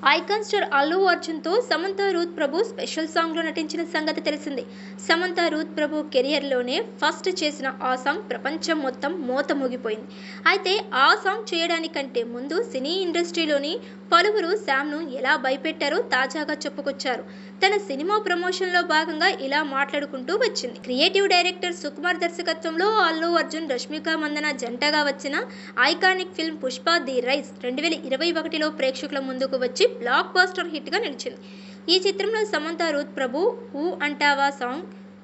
Icon star Allu అర్జున్తో Samantha Ruth Prabhu special సాంగ్లో నటించిన సంగతి తెలిసిందే. సమంత రూత్ ప్రభు కెరియర్లోనే ఫస్ట్ చేసిన ఆ సాంగ్ ప్రపంచం మొత్తం మోత మోగిపోయింది. అయితే ఆ సాంగ్ చేయడానికంటే ముందు సినీ ఇండస్ట్రీలోని పలువురు శామ్ను ఎలా భయపెట్టారో తాజాగా చెప్పుకొచ్చారు. తన సినిమా ప్రమోషన్లో భాగంగా ఇలా మాట్లాడుకుంటూ వచ్చింది. క్రియేటివ్ డైరెక్టర్ సుకుమార్ దర్శకత్వంలో అల్లు అర్జున్, రష్మిక మందన జంటగా వచ్చిన iconic film Pushpa the rise 2021లో ప్రేక్షకుల ముందుకు వచ్చి బ్లాక్ బస్టర్ హిట్ గా నిలిచింది. ఈ చిత్రంలో సమంత రూత్ ప్రభు ఊ అంటావా సాంగ్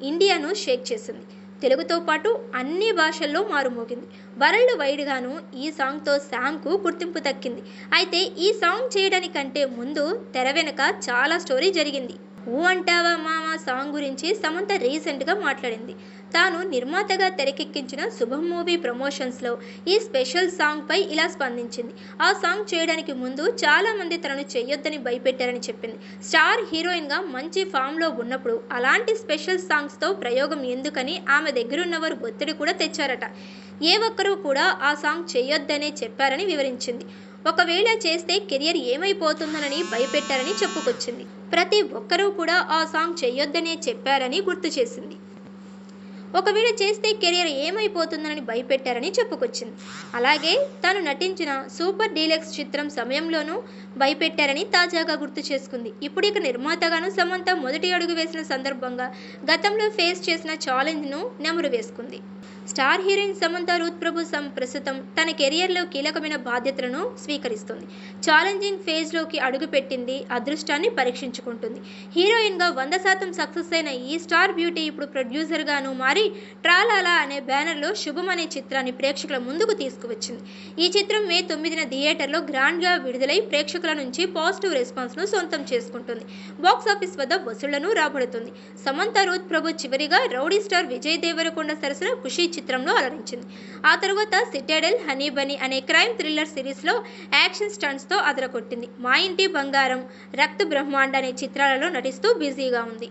ఇండియాను షేక్ చేసింది. తెలుగుతో పాటు అన్ని భాషల్లో మారుమోగింది. వరల్డ్ వైడ్ గాను ఈ సాంగ్తో శామ్కు గుర్తింపు దక్కింది. అయితే ఈ సాంగ్ చేయడానికంటే ముందు తెర వెనుక చాలా స్టోరీ జరిగింది. ఊ అంటావా మామ సాంగ్ గురించి సమంత రీసెంట్గా మాట్లాడింది. తాను నిర్మాతగా తెరకెక్కించిన శుభం మూవీ ప్రమోషన్స్లో ఈ స్పెషల్ సాంగ్పై ఇలా స్పందించింది. ఆ సాంగ్ చేయడానికి ముందు చాలామంది తనను చేయొద్దని భయపెట్టారని చెప్పింది. స్టార్ హీరోయిన్గా మంచి ఫామ్లో ఉన్నప్పుడు అలాంటి స్పెషల్ సాంగ్స్తో ప్రయోగం ఎందుకని ఆమె దగ్గరున్నవారు ఒత్తిడి కూడా తెచ్చారట. ఏ ఒక్కరూ కూడా ఆ సాంగ్ చేయొద్దనే చెప్పారని వివరించింది. ఒకవేళ చేస్తే కెరియర్ ఏమైపోతుందనని భయపెట్టారని చెప్పుకొచ్చింది. ప్రతి ఒక్కరూ కూడా ఆ సాంగ్ చేయొద్దనే చెప్పారని గుర్తు చేసింది. ఒకవేళ చేస్తే కెరియర్ ఏమైపోతుందని భయపెట్టారని చెప్పుకొచ్చింది. అలాగే తాను నటించిన సూపర్ డీలక్స్ చిత్రం సమయంలోనూ భయపెట్టారని తాజాగా గుర్తు చేసుకుంది. ఇప్పుడు ఇక నిర్మాతగాను సమంత మొదటి అడుగు వేసిన సందర్భంగా గతంలో ఫేస్ చేసిన ఛాలెంజ్ను నెమరు వేసుకుంది. స్టార్ హీరోయిన్ సమంత రూత్ ప్రభు ప్రస్తుతం తన కెరియర్లో కీలకమైన బాధ్యతలను స్వీకరిస్తుంది. ఛాలెంజింగ్ ఫేజ్లోకి అడుగుపెట్టింది. అదృష్టాన్ని పరీక్షించుకుంటుంది. హీరోయిన్గా 100% సక్సెస్ అయిన ఈ స్టార్ బ్యూటీ ఇప్పుడు ప్రొడ్యూసర్గాను మారి ట్రాలాలా అనే బ్యానర్లో శుభం అనే చిత్రాన్ని ప్రేక్షకుల ముందుకు తీసుకువచ్చింది. ఈ చిత్రం మే 9న థియేటర్లో గ్రాండ్గా విడుదలై ప్రేక్షకుల నుంచి పాజిటివ్ రెస్పాన్స్ను సొంతం చేసుకుంటుంది. బాక్సాఫీస్ వద్ద వసూళ్లను రాబడుతుంది. సమంత రూత్ ప్రభు చివరిగా రౌడీ స్టార్ విజయ్ దేవరకొండ సరసన ఖుషీ చిత్రంలో అలరించింది. ఆ తరువాత సిటాడెల్, హనీ బనీ అనే క్రైమ్ థ్రిల్లర్ సిరీస్లో యాక్షన్ స్టంట్స్తో అదరగొట్టింది. మా ఇంటి బంగారం, రక్త్ బ్రహ్మాండ అనే చిత్రాలలో నటిస్తూ బిజీగా ఉంది.